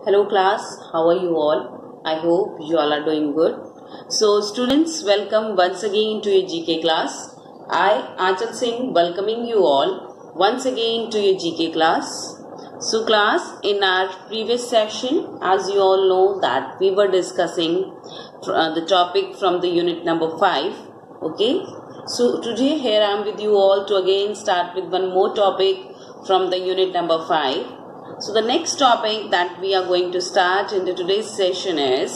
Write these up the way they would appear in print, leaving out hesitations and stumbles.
Hello class, how are you all? I hope you all are doing good. So students, welcome once again to your GK class. I, Aanchal Singh, welcoming you all once again to your GK class. So class, in our previous session, as you all know that we were discussing the topic from the unit number 5. Okay. So today here I am with you all to again start with one more topic from the unit number 5. So the next topic that we are going to start in today's session is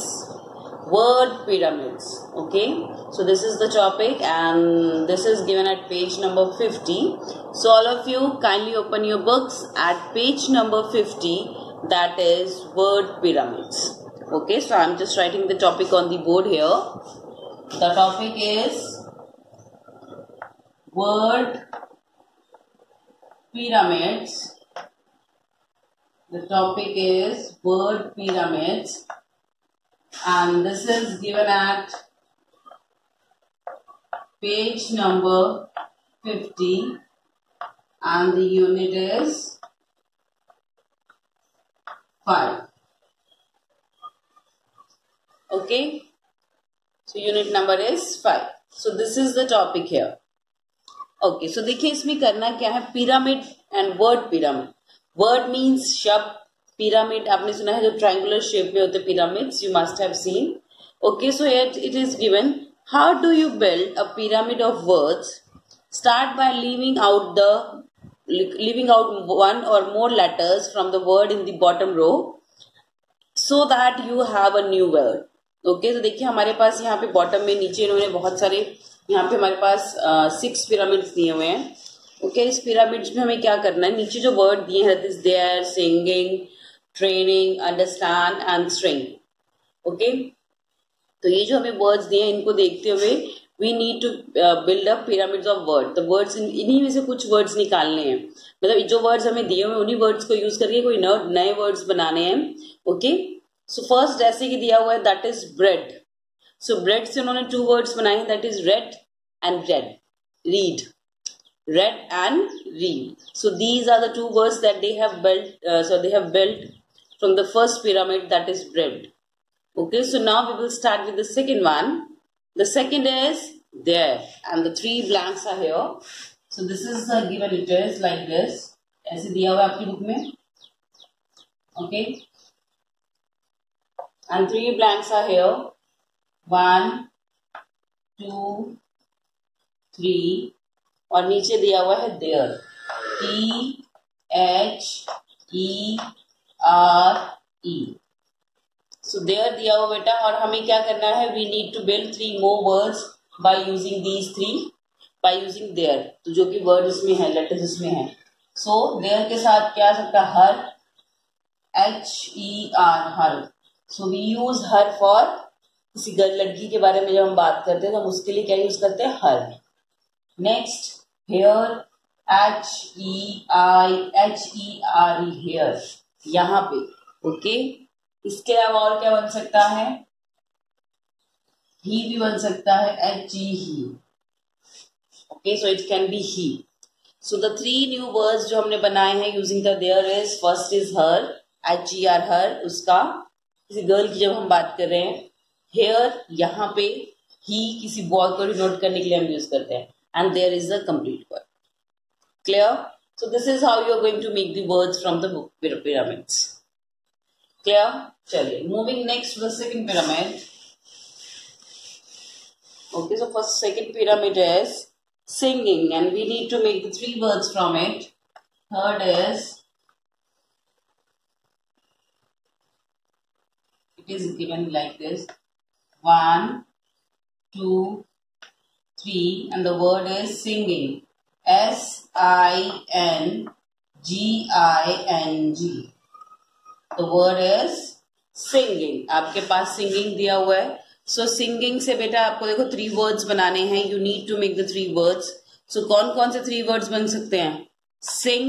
word pyramids. Okay, so this is the topic and this is given at page number 50. So all of you kindly open your books at page number 50, that is word pyramids. Okay, so I'm just writing the topic on the board here. The topic is word pyramids. The topic is word pyramids and this is given at page number 50 and the unit is 5. Okay, so unit number is 5. So this is the topic here. Okay, so देखिए इसमें करना क्या है, pyramid and word pyramid. Word means शब्द, pyramid आपने सुना है जो triangular shape में होते pyramids, you must have seen. Okay, so here it is given, how do you build a pyramid of words? Start by leaving out one or more letters from the word in the bottom row so that you have a new word. Okay, तो देखिए हमारे पास यहाँ पे bottom में नीचे इन्होंने बहुत सारे यहाँ पे हमारे पास 6 pyramids दिए हुए हैं. ओके, इस पिरामिड्स में हमें क्या करना है, नीचे जो वर्ड दिए हैं this there, singing, training, understand and string. Okay, तो ये जो हमें वर्ड्स दिए हैं इनको देखते हुए we need to build up pyramids of word. The words, इन्हीं में से कुछ वर्ड्स निकालने हैं, मतलब जो वर्ड्स हमें दिए हुए उन्हीं वर्ड्स को यूज करके कोई नए वर्ड्स बनाने हैं. ओके, सो फर्स्ट जैसे कि दिया हुआ है that is bread. So bread से उन्होंने 2 वर्ड्स बनाए हैं, that is red and red, read, red and read. So these are the 2 words that they have built. So they have built from the first pyramid, that is bread. Okay, so now we will start with the second one. The second is there and the 3 blanks are here. So this is the given, it is like this. ऐसे दिया हुआ है आपकी book में. Okay, and 3 blanks are here. 1, 2, 3 और नीचे दिया हुआ है देयर, THERE. सो देयर दिया हुआ बेटा, और हमें क्या करना है, we need to build 3 more words by using these 3, by using there. तो जो कि वर्ड इसमें है, लेटर्स इसमें है. सो देयर के साथ क्या आ सकता है, her, HER, her. So we use her for किसी गर्ल लड़की के बारे में जब हम बात करते हैं तो हम उसके लिए क्या यूज करते हैं, हर. नेक्स्ट हेयर, HERE, हेयर, यहाँ पे. ओके, इसके अलावा और क्या बन सकता है, ही भी बन सकता है, HE. Okay, so it can be he. So the 3 new words जो हमने बनाए हैं using the there is, first is her, HER, her, उसका किसी गर्ल की जब हम बात कर रहे हैं. हेयर यहाँ पे, ही किसी बॉय को डिनोट करने के लिए हम यूज करते हैं. And there is a complete word. Clear? So this is how you are going to make the words from the book pyramids. Clear? Chaliye, moving next to the second pyramid. Okay, so first second pyramid is singing and we need to make the 3 words from it. Third is, it is given like this, 1, 2, 3 and the word is singing, SINGING. The word is singing. आपके पास singing दिया हुआ है. So singing से बेटा आपको देखो 3 words बनाने हैं. You need to make the 3 words. So कौन कौन से 3 words बन सकते हैं, sing,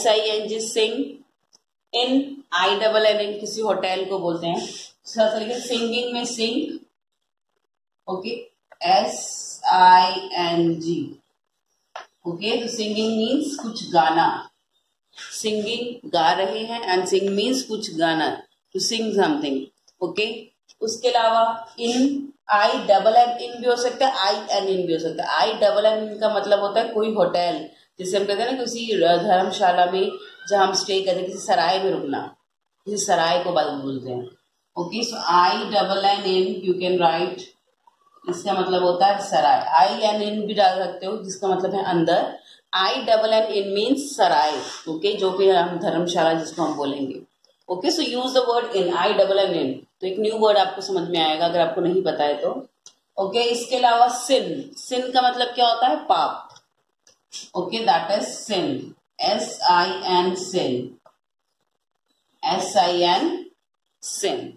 SING, sing. in, INN, किसी होटल को बोलते हैं. सिंगिंग में sing. Okay, SING. ओके, तो सिंगिंग मीन्स कुछ गाना. सिंगिंग गा रहे हैं, एंड सिंग मीन्स कुछ गाना, टू सिंग समथिंग। ओके, उसके अलावा इन, आई डबल एन इन भी हो सकता है, आई एन इन भी हो सकता है। आई डबल एन इन का मतलब होता है कोई होटल, जिसे हम कहते हैं ना किसी धर्मशाला में जहां हम स्टे करते हैं, किसी सराय में रुकना, किसी सराय को बोलते हैं। Okay, so I double N in you can write, इसका मतलब होता है सराय। आई एन इन भी डाल सकते हो जिसका मतलब है अंदर। I double N inn means सराय। ओके, जो भी हम धर्मशाला जिसको हम बोलेंगे। Okay, so use the word inn, I double N inn, तो एक न्यू वर्ड आपको समझ में आएगा अगर आपको नहीं पता है तो। ओके, इसके अलावा सिन, सिन का मतलब क्या होता है? पाप। Okay, that is sin, S I N sin, S I N sin.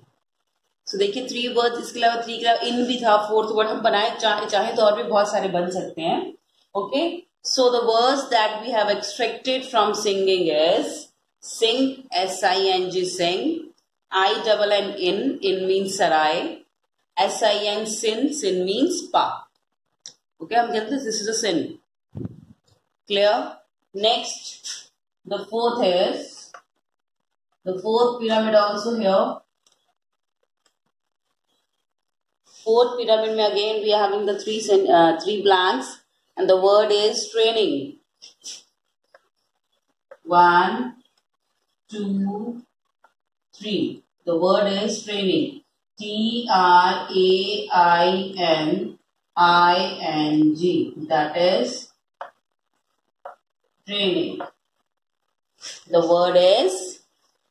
So देखिए 3 वर्ड्स, इसके अलावा 3 के अलावा इन भी था, 4th वर्ड हम बनाए, चाहे तो और भी बहुत सारे बन सकते हैं। Okay, so the words that we have extracted from singing is sing, SING sing, I double N in means sarai, SIN sin means pa. Okay, हम कहते हैं this is a sin. Clear? Next, the fourth pyramid also here. Fourth pyramid में again we are having the three blanks, and the word is training. 1, 2, 3. The word is training. TRAINING. That is training. The word is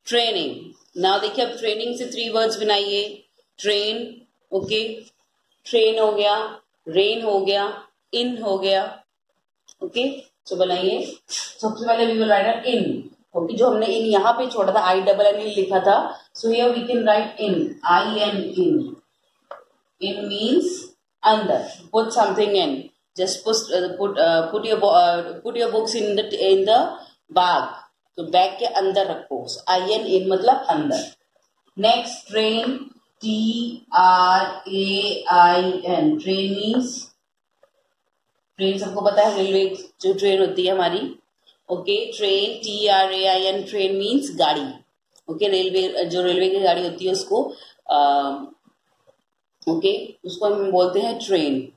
training. Now देखिए अब training से 3 words बनाइए. Train, okay, train हो गया, rain हो गया, इन हो गया. ओके, तो बनाइए. सबसे पहले we will write in. Okay, जो हमने इन यहाँ पे छोड़ा था, आई डबल एन लिखा था, so here we can write in, IN in. In means अंदर. Put something in. Just put your books in the bag. तो बैग के अंदर रखो. IN इन मतलब अंदर. Next, train, TRAIN. Train means, train सबको पता है, रेलवे जो ट्रेन होती है हमारी. Okay, train, TRAIN. Train means गाड़ी. ओके, रेलवे, जो रेलवे की गाड़ी होती है उसको ओके, उसको हम बोलते हैं ट्रेन.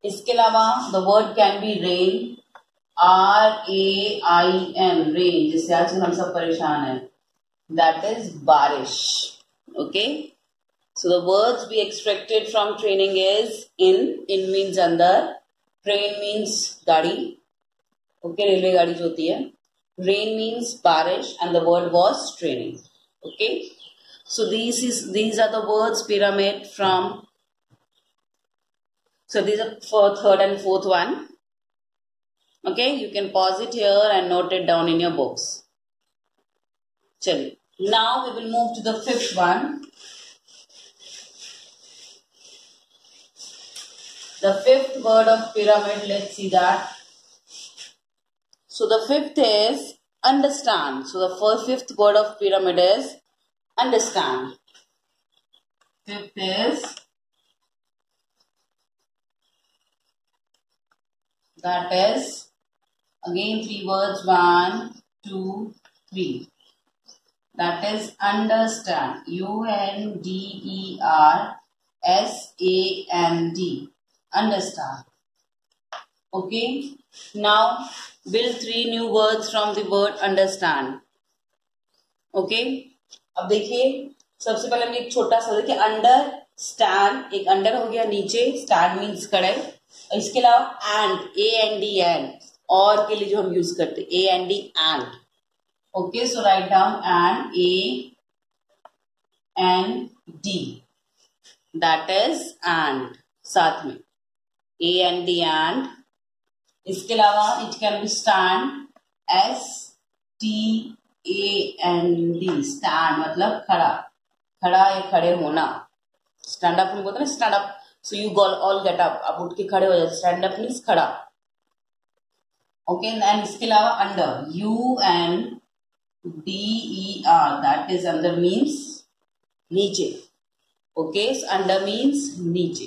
इसके अलावा the word can be rain, RAIN, rain, जिससे आज हम सब परेशान हैं. दैट इज बारिश. Okay, so the words we extracted from training is in means अंदर, ट्रेन मीन्स गाड़ी. ओके, रेलवे गाड़ी जो होती है. रेन मीन्स बारिश, and the word was training. Okay, so these are the words pyramid from, so these are for third and fourth one. Okay, you can pause it here and note it down in your books. Chaliye, now we will move to the fifth one. The fifth word of pyramid, let's see that. So the fifth is understand. So the fifth word of pyramid is understand. Fifth is, that is again 3 words, 1, 2, 3. That is understand. UNDERSAND. Understand. Okay, now build 3 new words from the word understand. Okay, अब देखिए सबसे पहले हमने एक छोटा सा देखिए under stand. एक अंडर हो गया नीचे, स्टैंड मीन्स खड़े. इसके अलावा एंड, AND एंड, और के लिए जो हम यूज करते हैं AND and. Okay, so write down and, AND, that is and, साथ में AND एंड. इसके अलावा it can B stand, STAND. Stand मतलब खड़ा, खड़ा या खड़े होना. स्टैंड अप हम बोलते हैं ना, stand up. So you all get up, आप उठ के खड़े हो जाते. स्टैंड अप मीन्स खड़ा. ओके, एंड इसके अलावा अंडर, UNDER, दैट इज अंदर मीन्स नीचे. ओके, अंडर मीन्स नीचे.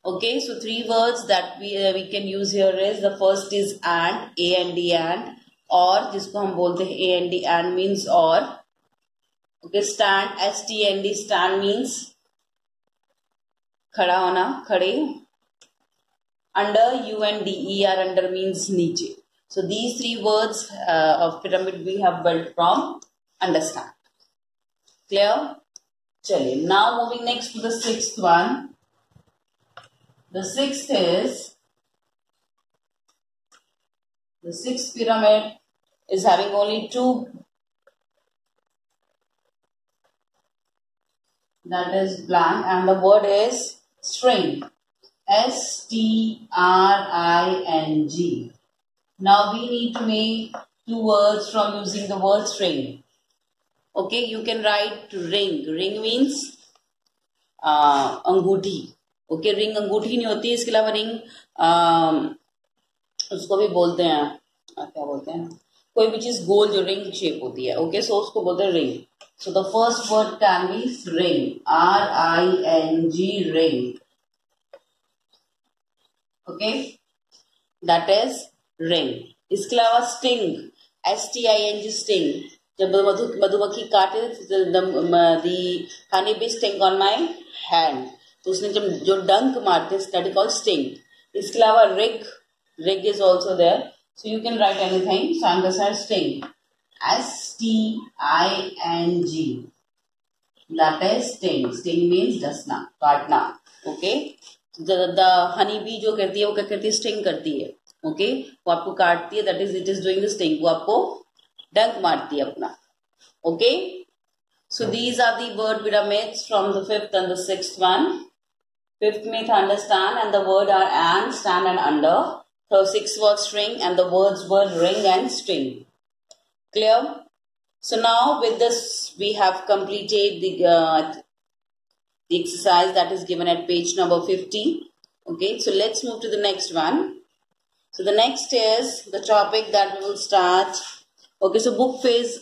Okay, so 3 words that we can use here is, the first is and, AND and. और जिसको हम बोलते हैं AND, एंड मीन्स और. Okay, stand, STAND, stand means खड़ा होना, खड़े. अंडर, UNDER, अंडर मीन्स नीचे. So these three words of pyramid we have built from understand. Clear? चलिए, now moving next to the sixth one. The sixth pyramid is having only two, that is blank, and the word is string. STRING. Now we need to make two words from using the word string. Okay, you can write ring. Ring means अंगूठी. Okay, ring अंगूठी नहीं होती, इसके अलावा ring उसको भी बोलते हैं, क्या बोलते हैं, कोई भी चीज गोल जो रिंग शेप होती है. ओके, सो उसको बोलते हैं ring. So the first word can be ring, RING, ring. Okay, that is ring. इसके अलावा स्टिंग, STING, स्टिंग. जब मधुमक्खी काटे, the honey bee sting on my hand, तो उसने जब जो डंक मारते हैं, दैट इज कॉल्ड स्टिंग. इसके अलावा rig, rig is also there, so you can write anything. So I am just sting, STING, that is sting. Sting means डसना, काटना. ओके, द हनी बी जो करती है वो क्या करती है, स्टिंग करती है. ओके, वो आपको काटती है, that is it is doing the sting, वो आपको डंक मारती है अपना. Okay, so these are the word pyramids from the fifth and the sixth one. Fifth में था understand and the word are and, stand and under. So sixth was string and the words were ring and string. Clear? So now with this we have completed the exercise that is given at page number 50. Okay, so let's move to the next one. So the next is the topic that we will start. Okay, so book phase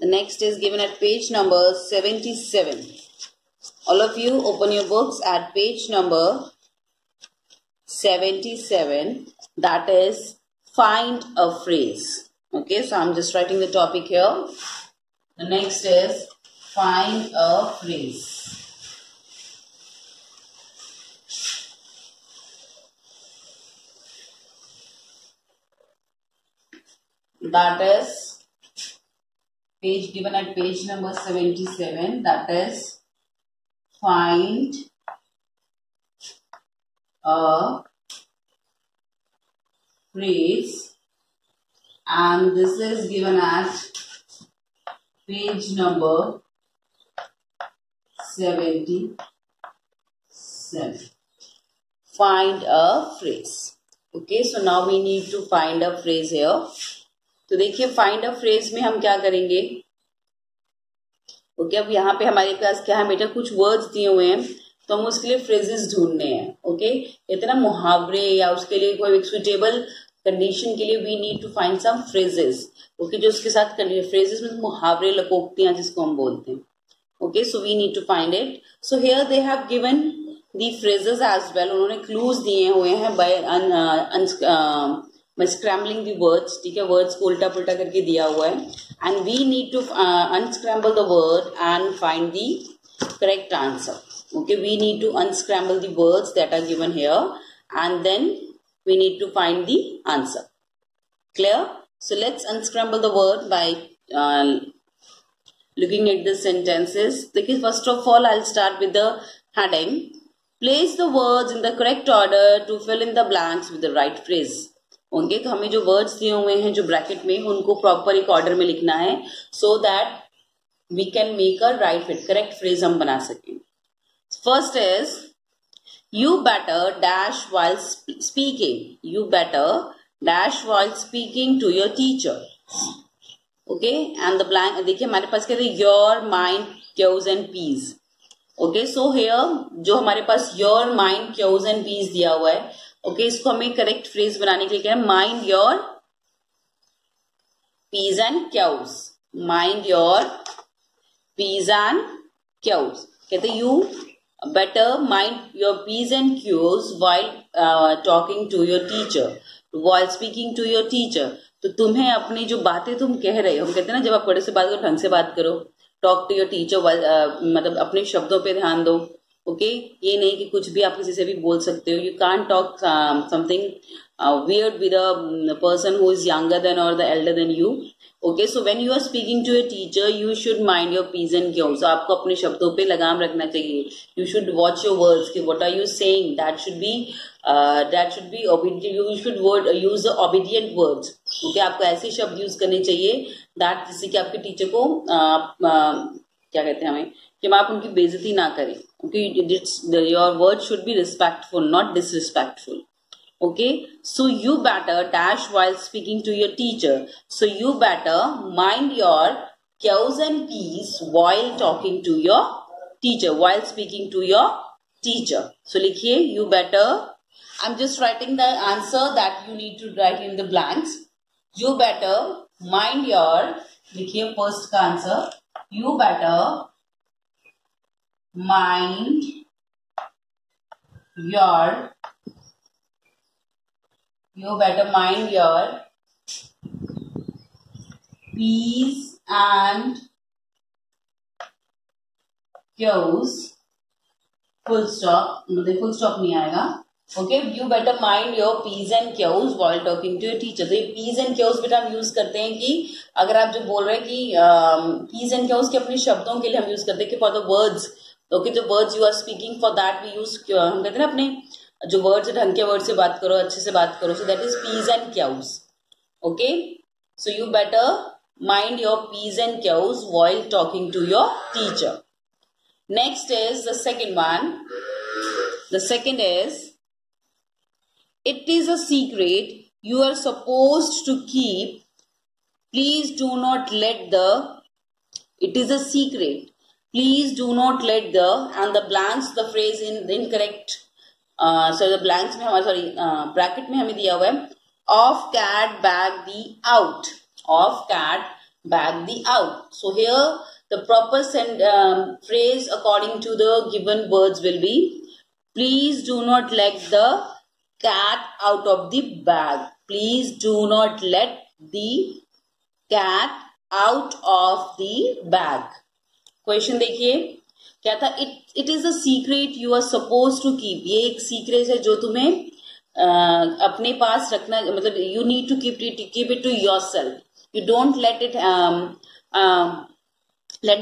the next is given at page number 77. All of you open your books at page number 77. That is find a phrase. Okay, so I'm just writing the topic here. The next is find a phrase. That is page given at page number 77. That is find a phrase, and this is given at page number 77. Find a phrase. Okay, so now we need to find a phrase here. तो देखिए, find a phrase में हम क्या करेंगे. Okay, अब यहाँ पे हमारे पास क्या है बेटा, कुछ वर्ड्स दिए हुए हैं, तो हम उसके लिए फ्रेजेस ढूंढने हैं. ओके, इतना मुहावरे या उसके लिए कोई सुटेबल कंडीशन के लिए we need to find some phrases. Okay, जो उसके साथ फ्रेजेस में मुहावरे, लकोक्तियां जिसको हम बोलते हैं. Okay, so we need to find it. So here they have given the phrases as well. उन्होंने क्लूज दिए हुए हैं बाय स्क्रैम्बलिंग दी वर्ड्स. ठीक है, वर्ड्स को उल्टा पुल्टा करके दिया हुआ है, and we need to unscramble the word and find the correct answer. Okay, we need to unscramble the words that are given here and then we need to find the answer. Clear? So let's unscramble the word by looking at the sentences. देखिए, first of all I'll start with the heading. Place the words in the correct order to fill in the blanks with the right phrase. Okay, तो हमें जो words दिए हुए हैं जो bracket में, उनको प्रॉपर एक ऑर्डर में लिखना है, so that we can make a right fit, correct phrase हम बना सकें. First is you better dash while speaking. You better dash while speaking to your teacher. Okay, and the blank, देखिए हमारे पास क्या है, your mind Qs and Ps. Okay, so here जो हमारे पास your mind Qs and Ps दिया हुआ है, ओके, इसको हमें करेक्ट फ्रेज बनाने के लिए क्या है, mind your Ps and Qs. Mind your Ps and Qs. कहते you better mind your Ps and Qs while talking to your teacher. while speaking to your teacher. तो तुम्हें अपनी जो बातें तुम कह रहे हो, हम कहते हैं ना जब आप बड़े से बात करो ढंग से बात करो, टॉक टू योर टीचर, मतलब अपने शब्दों पे ध्यान दो. ओके ये नहीं कि कुछ भी आप किसी से भी बोल सकते हो. You can't talk something weird with a person who is younger than or the elder than you. Okay, so when you are speaking to a teacher, you should mind your p's and q's. So आपको अपने शब्दों पे लगाम रखना चाहिए. You should watch your words. कि what are you saying? That should be obedient. You should use the obedient words. Okay, आपको ऐसे शब्द यूज करने चाहिए that जिससे कि आपके टीचर को क्या कहते हैं हमें कि आप उनकी बेइज्जती ना करें. Okay, your words should be respectful, not disrespectful. Okay, so you better dash while speaking to your teacher. So you better mind your Q's and P's while talking to your teacher, while speaking to your teacher. So likhiye you better. I'm just writing the answer that you need to write in the blanks. You better mind your, likhiye first ka answer. You better mind your P's and Q's. Full stop. मतलब full stop नहीं आएगा. Okay, you better mind your P's and Q's while talking to your teacher. तो ये P's and Q's बेटा हम use करते हैं कि अगर आप जो बोल रहे हैं कि P's and Q's के अपने शब्दों के लिए हम यूज करते हैं कि for the words. Okay, जो words you are speaking for that we use, हम कहते हैं ना अपने जो वर्ड्स ढंग के वर्ड से बात करो, अच्छे से बात करो. So that is p's and q's. Okay, so you better mind your Ps and q's while talking to your teacher. Next is the second one. The second is it is a secret you are supposed to keep. Please do not let the. It is a secret. Please do not let the and the blanks the phrase in the incorrect. The blanks में हमारे bracket में हमें दिया हुआ है of cat bag the out. Of cat bag the out. So here the proper phrase according to the given words will be please do not let the cat out of the bag. Please do not let the cat out of the bag. Question देखिए क्या था. It is a secret you are suppose to keep. ये एक secret है जो तुम्हें अपने पास रखना, मतलब you need to keep it to yourself. You don't let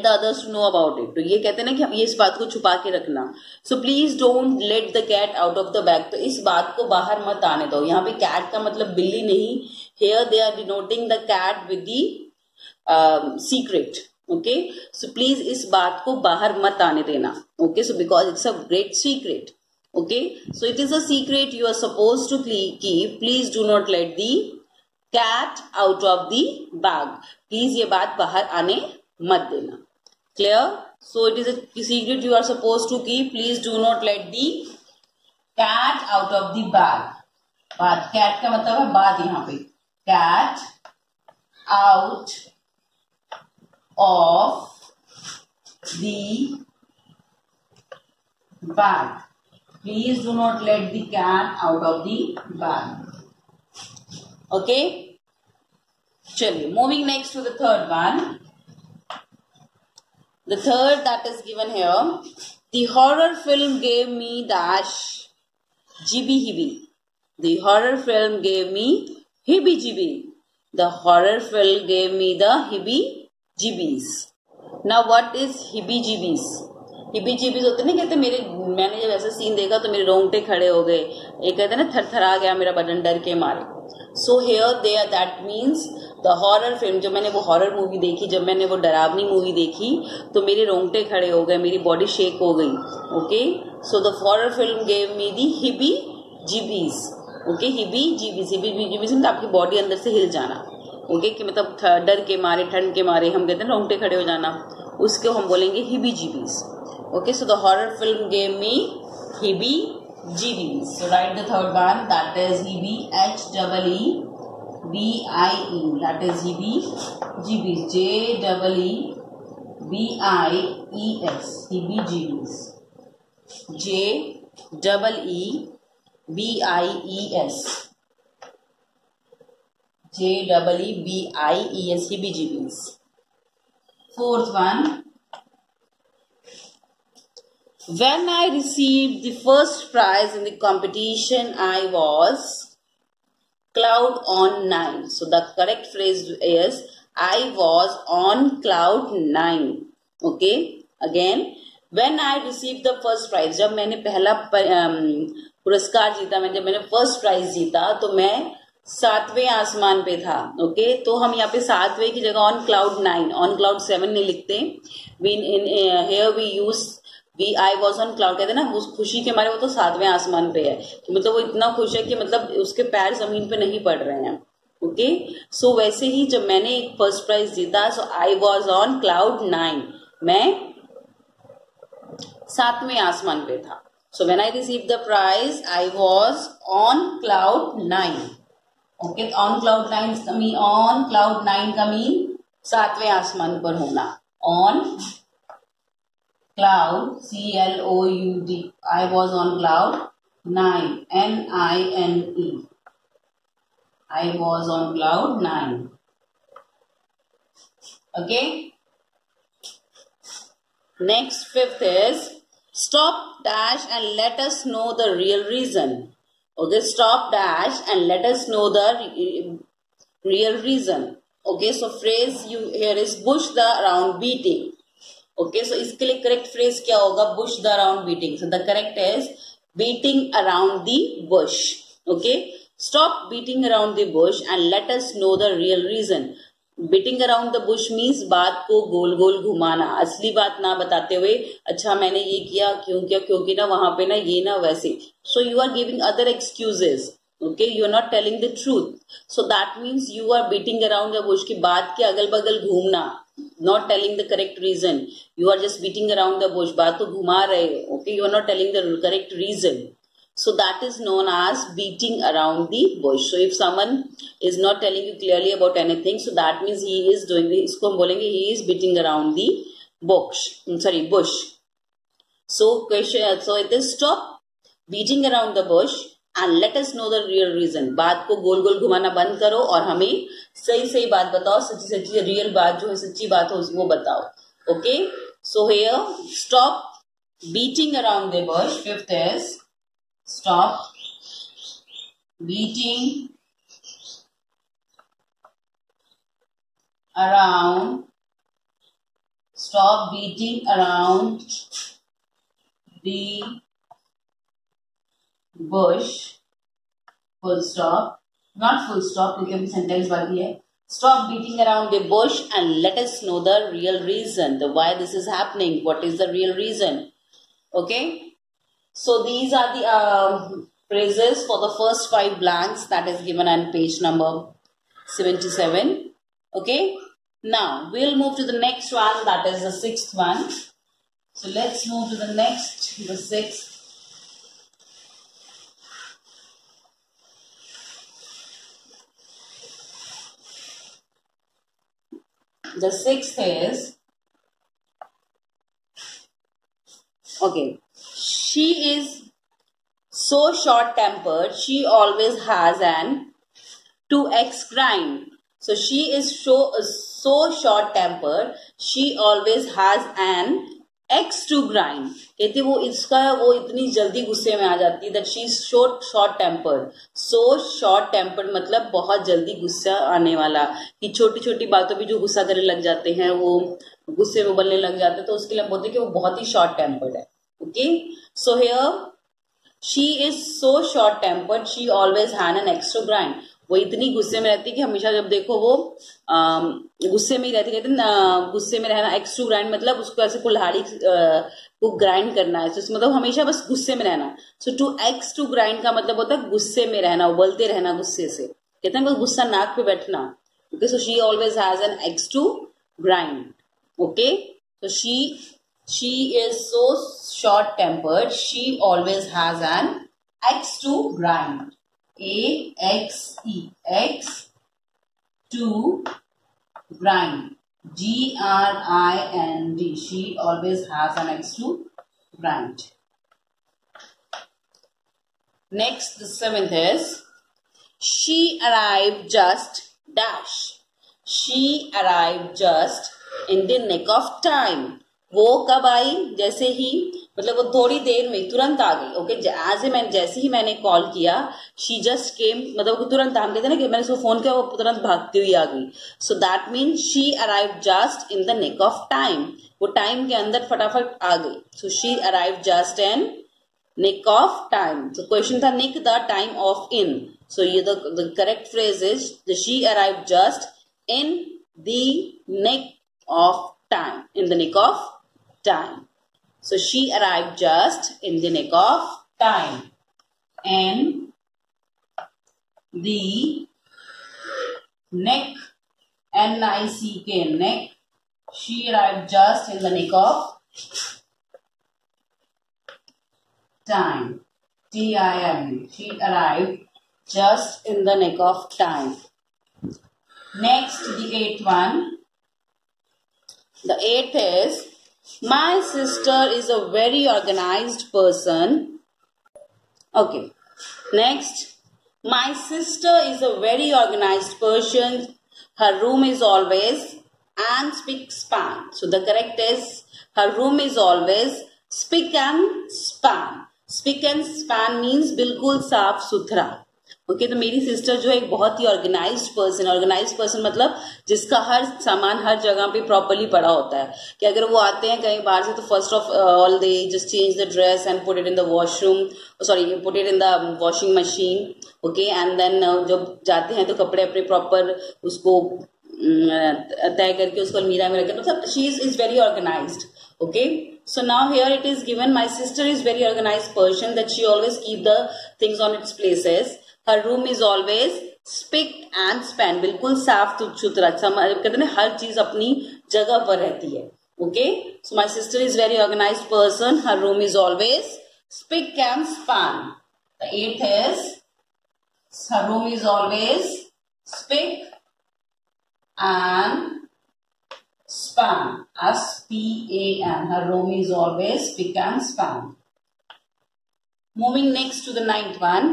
the others to know about it. तो ये कहते हैं ना कि ये इस बात को छुपा के रखना. So please don't let the cat out of the bag. तो इस बात को बाहर मत आने दो. यहाँ पे कैट का मतलब बिल्ली नहीं. Here they are denoting the cat with the secret. Okay, so please इस बात को बाहर मत आने देना. Okay, so because it's a great secret. Okay, so it is a secret you are suppose to keep. Please do not let the cat out of the bag. Please ये बात बाहर आने मत देना. Clear. So it is a secret you are suppose to keep. Please do not let the cat out of the bag. बात, cat का मतलब है बात. यहाँ पे cat out of the bag. Please do not let the cat out of the bag. Okay, chaliye moving next to the third one. The third that is given here, the horror film gave me dash jibby hibby. The horror film gave me hibby jibby. The horror film gave me the hibby GBs. Now what is heebie-GBs? Heebie-GBs होते ना, कहते मैंने जब ऐसा scene देखा तो मेरे रोंगटे खड़े हो गए. ये कहते ना थरथरा गया मेरा बदन डर के मारे. So here there that means the horror film. जब मैंने वो हॉरर मूवी देखी, जब मैंने वो डरावनी मूवी देखी तो मेरे रोंगटे खड़े हो गए, मेरी बॉडी शेक हो गई. Okay, so the horror film gave me the heebie-GBs. Okay, heebie-GBs. Heebie-GBs मतलब आपकी बॉडी अंदर से हिल जाना. ओके, कि मतलब डर के मारे, ठंड के मारे हम कहते हैं रोंगटे खड़े हो जाना, उसको हम बोलेंगे heebie GBs. Okay, so the horror film gave me heebie GBs. So right the third one, that is heebie, HEEBIE, that is heebie GBs. JEEBIES, heebie GBs. JEEBIES. JEEBIES, heebie-jeebies. Fourth one. When I received the first prize in the competition, I was cloud on 9. So the correct phrase is I was on cloud 9. Okay. Again, when I received the first prize, जब मैंने पहला पुरस्कार जीता, जब मैंने first prize जीता तो मैं 7वें आसमान पे था. ओके. तो हम यहाँ पे 7वें की जगह ऑन क्लाउड 9, ऑन क्लाउड 7 नहीं लिखते. Here we use I was on cloud, कहते हैं ना, उस खुशी के मारे वो तो 7वें आसमान पे है, कि मतलब वो इतना खुश है कि मतलब उसके पैर जमीन पे नहीं पड़ रहे हैं. ओके. सो वैसे ही जब मैंने एक फर्स्ट प्राइज जीता, so I was on cloud 9, मैं 7वें आसमान पे था. So when I receive the prize I was on cloud 9. Okay. On cloud 9 on cloud 9 का मीन 7वें आसमान पर होना. On cloud, CLOUD. I was on cloud 9, NINE. I was on cloud 9. Okay. Next, fifth is stop dash and let us know the real reason. Okay, stop dash and let us know the real reason. Okay, so phrase you here is bush the around beating. Okay. So इसके लिए correct phrase क्या होगा? Bush the around beating. So the correct is beating around the bush. Okay. Stop beating around the bush and let us know the real reason. Beating around the bush means बात को गोल गोल घुमाना, असली बात ना बताते हुए अच्छा मैंने ये किया क्यों किया, क्योंकि ना वहां पे ना ये ना वैसे. So you are giving other excuses. Okay. You are not telling the truth. So that means you are beating around the bush, की बात के अगल बगल घूमना. Not telling the correct reason. You are just beating around the bush. बात तो घुमा रहे हो. Okay. You are not telling the correct reason. So that is known as beating around the bush. So if someone is not telling you clearly about anything, so that means he is doing this. इसको हम बोलेंगे he is beating around the bush. Bush. So question. So it is stop beating around the bush and let us know the real reason. बात को गोल गोल घुमाना बंद करो और हमें सही सही बात बताओ, सच्ची सच्ची रियल बात जो है, सच्ची बात हो वो बताओ. Okay. So here stop beating around the Bush. Fifth is stop beating around. Stop beating around the bush. Full stop. Not full stop, क्योंकि अभी सेंटेंस बाकी है. Stop beating around the bush and let us know the real reason, the why this is happening. What is the real reason? Okay. So these are the phrases for the first 5 blanks that is given on page number 77. Okay. Now we'll move to the next one, that is the 6th one. So let's move to the next, the 6th. The 6th is, okay, she is so short-tempered, she always has an 2x grind. So she is so short-tempered, she always has an x2 grind. कहती वो इसका वो इतनी जल्दी गुस्से में आ जाती है. That she is short tempered. So short tempered मतलब बहुत जल्दी गुस्सा आने वाला, कि छोटी छोटी बातों पे जो गुस्सा करने लग जाते हैं, वो गुस्से में बोलने लग जाते हैं, तो उसके लिए बोलते हैं कि वो बहुत ही शॉर्ट टेम्पर्ड है. Okay. So here she is so short tempered, she always had an extra grind. वो इतनी गुस्से में रहती है कि हमेशा जब देखो वो गुस्से में ही रहती. कहते हैं गुस्से में रहना. एक्स टू ग्राइंड मतलब उसको ऐसे कुल्हाड़ी को ग्राइंड करना है. तो मतलब हमेशा बस गुस्से में रहना. सो टू एक्स टू ग्राइंड का मतलब होता है गुस्से में रहना, उबलते रहना गुस्से से. कहते हैं बस गुस्सा नाक पे बैठना. Okay. So she always has an axe to grind. Okay. So she is so short tempered, she always has an axe to grind. AXE, X to grind. GRIND. She always has an X to grind. Next, the 7th is, she arrived just dash. She arrived just in the nick of time. वो कब आई? जैसे ही, मतलब वो थोड़ी देर में, तुरंत आ गई. Okay, जैसे ही मैंने कॉल किया, शी जस्ट केम, मतलब वो तुरंत, हम कहते हैं ना कि मैंने उसको फोन किया, वो तुरंत भागती हुई आ गई. So that mean she arrive just in the nick of time. वो टाइम के अंदर फटाफट आ गई. So she arrive just in nick of time. So question था nick the time of in. So ये the correct phrase is the she arrived just in the nick of time. In the nick of time. So she arrived just in the nick of time. In the nick, N-I-C-K, nick. She arrived just in the nick of time. T-I-M. She arrived just in the nick of time. Next, the eighth one. The eighth is, my sister is a very organized person. Okay. Next, my sister is a very organized person. Her room is always and spick span. So the correct is, her room is always spick and span. Spick and span means बिल्कुल साफ सुथरा. Okay, तो मेरी sister जो है एक बहुत ही organised person मतलब जिसका हर सामान हर जगह पे प्रॉपरली पड़ा होता है. कि अगर वो आते हैं कहीं बाहर से तो first of all they just change the dress and put it in the washroom, sorry put it in the washing machine. Okay, and then जब जाते हैं तो कपड़े अपने प्रॉपर उसको तय करके उसको अलमीरा में रखें. मतलब she is very organised. Okay, so now here it is given, my sister is very organized person, that she always keep the things on its places. Her room is always spick and span. बिल्कुल साफ सुथरा. कहते हैं ना हर चीज अपनी जगह पर रहती है. Okay, so my sister is very organized person. Her room is always spick and span. The eighth is, her room is always spick and span. S-P-A-N. Her room is always spick and span. Moving next to the ninth one.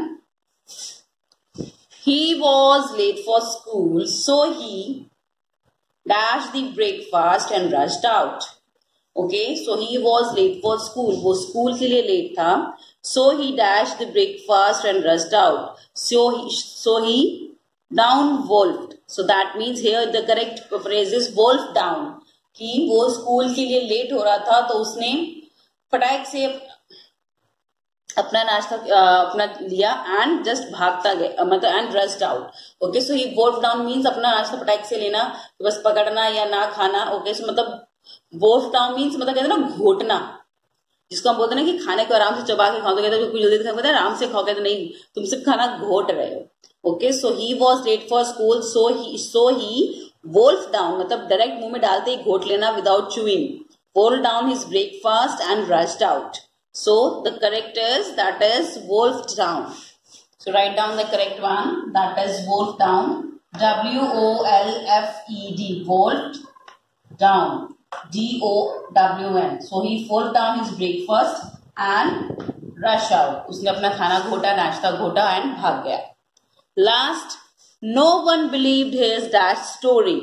He was late for school, so he dashed the breakfast and rushed out. Okay, so he was late for school. वो school के लिए late था. So he dashed the breakfast and rushed out. So he down wolfed. So that means here the correct phrase is wolf down. कि वो school के लिए late हो रहा था तो उसने फटाक से अपना नाश्ता अपना लिया एंड जस्ट भागता गया, मतलब and rushed out. Okay, so he wolf down means अपना नाश्ता फटाक से लेना, बस पकड़ना या ना खाना. ओके, सो मतलब वोल्फ डाउन मीन्स मतलब कहते हैं ना घोटना, जिसको हम बोलते हैं ना कि खाने को आराम से चबा के खाओ. तो कहते हैं कुछ जल्दी खाओ, आराम से खाओ. कहते नहीं, तुम सिर्फ खाना घोट रहे हो. Okay, so he was late for school, so he wolf down मतलब डायरेक्ट मुंह में डालते ही घोट लेना without chewing. Wolf down his breakfast and rushed out. So the correct is, that is wolf down. So write down the correct one, that is wolf down. W-O-L-F-E-D, wolf down. D-O-W-N. So he wolfed down his breakfast and rush out. उसने अपना खाना घोटा, नाश्ता घोटा and भाग गया. Last, no one believed his dash story.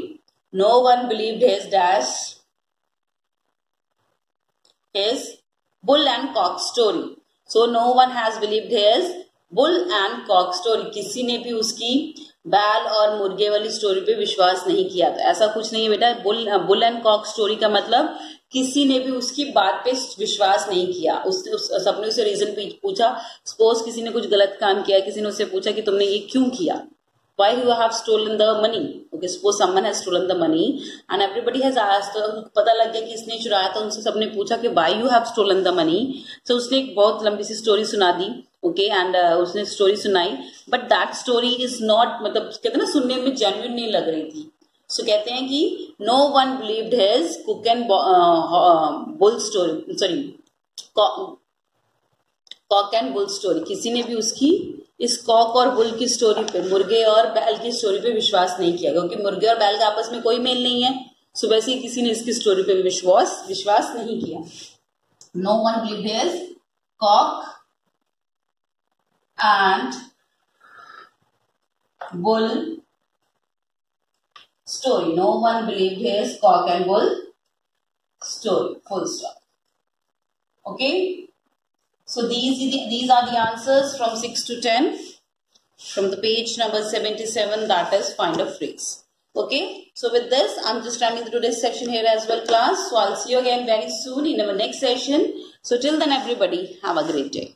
No one believed his dash, his bull and cock story. So no one has believed his bull and cock story. किसी ने भी उसकी बैल और मुर्गे वाली स्टोरी पे विश्वास नहीं किया. तो ऐसा कुछ नहीं है बेटा. बुल एंड कॉक स्टोरी का मतलब किसी ने भी उसकी बात पे विश्वास नहीं किया. सबने उसे रीजन पूछा. सपोज किसी ने कुछ गलत काम किया, किसी ने उससे पूछा कि तुमने ये क्यों किया, why you have stolen the money. Okay, suppose someone has stolen the money and everybody has asked, पता लग गया कि इसने चुराया, तो उनसे सबने पूछा कि why you have stolen the money. So उसने एक बहुत लंबी सी स्टोरी सुना दी. Okay, and उसने स्टोरी सुनाई, but that story is not, मतलब कहते हैं ना सुनने में जेन्युइन नहीं लग रही थी. So कहते हैं कि no one believed his cook and bull story, sorry, cock and bull story. किसी ने भी उसकी इस कॉक और बुल की स्टोरी पे, मुर्गे और बैल की स्टोरी पे विश्वास नहीं किया, क्योंकि मुर्गे और बैल का आपस में कोई मेल नहीं है. सो वैसे ही किसी ने इसकी स्टोरी पे विश्वास नहीं किया. No one believed his cock and bull story. No one believed his cock and bull story. Full stop. Okay. So these are the answers from 6 to 10 from the page number 77, that is find a phrase. Okay. So with this, I'm just running through today's session here as well, class. So I'll see you again very soon in our next session. So till then, everybody, have a great day.